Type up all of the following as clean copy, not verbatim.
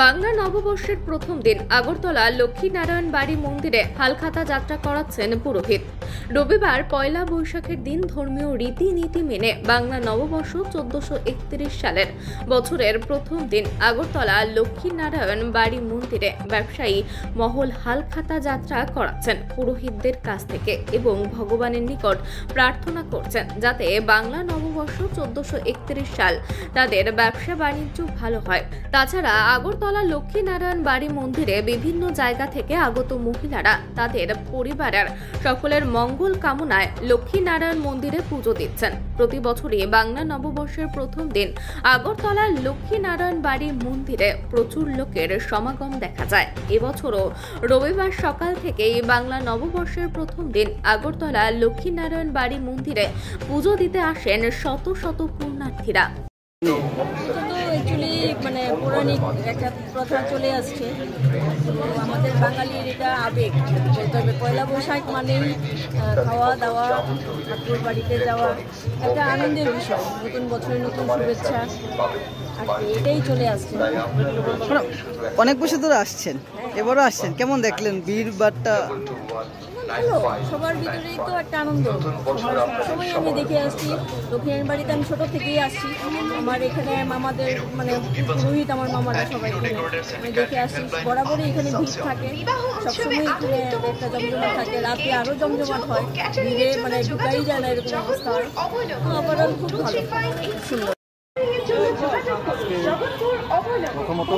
বাংলা নববর্ষের প্রথম দিন আগরতলা লক্ষ্মীনারায়ণ বাড়ি মন্দিরে হালখাতা যাত্রা করাচ্ছেন পুরোহিত। রবিবার পয়লা বৈশাখের দিন ধর্মীয় রীতিনীতি মেনে বাংলা নববর্ষ 1431 সালের বছরের প্রথম দিন আগরতলা লক্ষ্মীনারায়ণ বাড়ি মন্দিরে ব্যবসায়ী মহল হালখাতা যাত্রা করাচ্ছেন পুরোহিতদের কাছ থেকে এবং ভগবানের নিকট প্রার্থনা করছেন যাতে বাংলা নববর্ষ 1431 সাল তাদের ব্যবসা বাণিজ্য ভালো হয়। তাছাড়া আগরতলা লক্ষ্মীনারায়ণ বাড়ি মন্দিরে বিভিন্ন জায়গা থেকে আগত মহিলারা তাদের পরিবারের সকলের মঙ্গল কামনায় লক্ষ্মীনারায়ণ মন্দিরে পুজো দিচ্ছেন। প্রতি বছরই বাংলা নববর্ষের প্রথম দিন আগরতলা লক্ষ্মীনারায়ণ বাড়ি মন্দিরে প্রচুর লোকের সমাগম দেখা যায়। এবছরও রবিবার সকাল থেকেই বাংলা নববর্ষের প্রথম দিন আগরতলা লক্ষ্মীনারায়ণ বাড়ি মন্দিরে পুজো দিতে আসেন শত শত পুণ্যার্থীরা। অ্যাকচুয়ালি পৌরাণিক একটা প্রথা চলে আসছে, তো আমাদের বাঙালির এটা আবেগ। তবে পয়লা বৈশাখ মানেই খাওয়া দাওয়া, ঠাকুর বাড়িতে যাওয়া একটা আনন্দের বিষয়, নতুন বছরের নতুন শুভেচ্ছা আর এটাই চলে আসছে। অনেক বছর ধরে আসছেন, এবারও আসছেন, কেমন দেখলেন ভিড় বাড়টা? সবার ভিতরেই তো একটা আনন্দ, সবসময় আমি দেখে আসছি। লক্ষ্মীনারায়ণ বাড়িতে আমি ছোট থেকেই আসছি, আমার এখানে মামাদের পুরোহিত আমার মামারা সবাই আমি দেখে আসছি। বরাবরই এখানে ভিড় থাকে, সবসময় এখানে একটা জমজমাট থাকে, রাতে আরও জমজমাট হয়, ভিড়ে ঢুকাই যায় না এরকম অবস্থা হয়। ওভারঅল খুব ভালো, সুন্দর। প্রথমত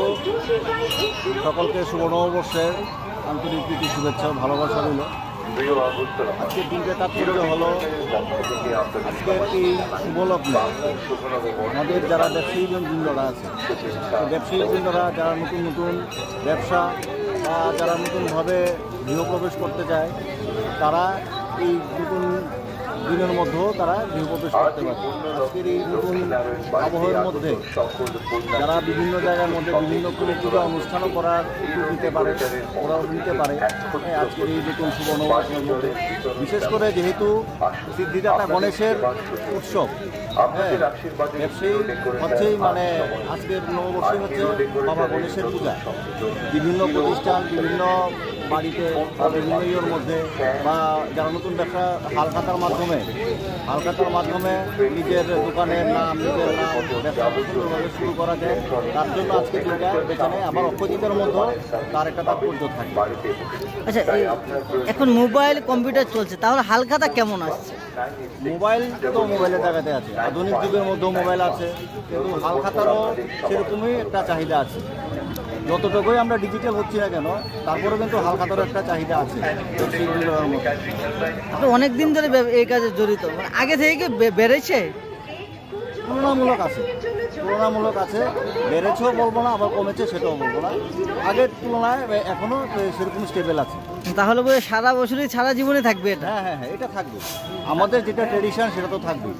সকলকে শুভ নববর্ষের আন্তরিক প্রীতি শুভেচ্ছা ও ভালোবাসা রইল। আজকের দিনটা তাৎপর্য হলো, আজকের এই শুভলগ্নে আমাদের যারা ব্যবসায়ী বৃন্দরা আছে, ব্যবসায়ী বৃন্দরা যারা নতুন নতুন ব্যবসা বা যারা নতুনভাবে গৃহপ্রবেশ করতে চায়, তারা এই নতুন দিনের মধ্যেও তারা গৃহপ্রবেশ করতে পারে। আজকের এই নতুন আবহাওয়ার মধ্যে যারা বিভিন্ন জায়গার মধ্যে বিভিন্ন কোনো পূজা অনুষ্ঠানও করার সুযোগ নিতে পারে, ওরাও নিতে পারে আজকের এই নতুন শুভ নববর্ষের মধ্যে। বিশেষ করে যেহেতু সিদ্ধিদাতা গণেশের উৎসব, ব্যবসায়ী হচ্ছেই আজকের নববর্ষে হচ্ছে বাবা গণেশের পূজা। বিভিন্ন প্রতিষ্ঠান, বিভিন্ন বাড়িতে বা বিভিন্ন ইয়ের মধ্যে বা যারা নতুন ব্যবসা হালখাতার মাধ্যমে নিজের দোকানের নাম, নিজের নাম ব্যবসা সুন্দরভাবে শুরু করা যায়। তার জন্য আজকে দিনটা বেছে নেয়। আবার অপোজিটের মধ্যেও তার একটা তাৎপর্য থাকে। আচ্ছা, এখন মোবাইল কম্পিউটার চলছে, তাহলে হালখাতা কেমন আসছে? মোবাইল তো মোবাইলের জায়গাতে আছে, আধুনিক যুগের মধ্যেও মোবাইল আছে, কিন্তু হালখাতারও সেরকমই একটা চাহিদা আছে। যতটুকুই আমরা ডিজিটাল হচ্ছি না কেন, তারপরেও কিন্তু হালখাতারও একটা চাহিদা আছে। আপনি অনেক দিন ধরে এই কাজে জড়িত, আগে থেকে কি বেড়েছে? তুলনামূলক আছে, বেড়েছেও বলবো না, আবার কমেছে সেটাও বলবো না। আগের তুলনায় এখনো সেরকম স্টেবল আছে। তাহলে বলে সারা বছরই সারা জীবনে থাকবে এটা? হ্যাঁ, এটা থাকবে। আমাদের যেটা ট্রেডিশন সেটা তো থাকবে।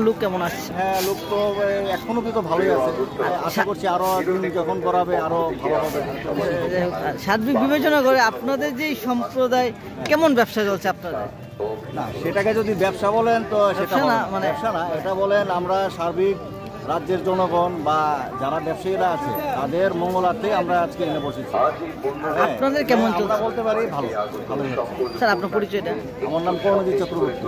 লোক কেমন আসছে? হ্যাঁ, লোক তো এখনো কিন্তু ভালোই আছে। আশা করছি আরো যখন করাবে আরো ভালো হবে। সার্বিক বিবেচনা করে আপনাদের যে সম্প্রদায় কেমন ব্যবসা চলছে আপনাদের? না, সেটাকে যদি ব্যবসা বলেন তো সেটা ব্যবসা না, এটা বলেন আমরা সার্বিক রাজ্যের জনগণ বা যারা ব্যবসায়ীরা আছে তাদের মঙ্গলার্থে আমরা আজকে এনে বসেছি। আপনাদের কেমন চলছে? বলতে পারি ভালো। স্যার, আপনার পরিচয়টা? আমার নাম কর্ণজিৎ চক্রবর্তী।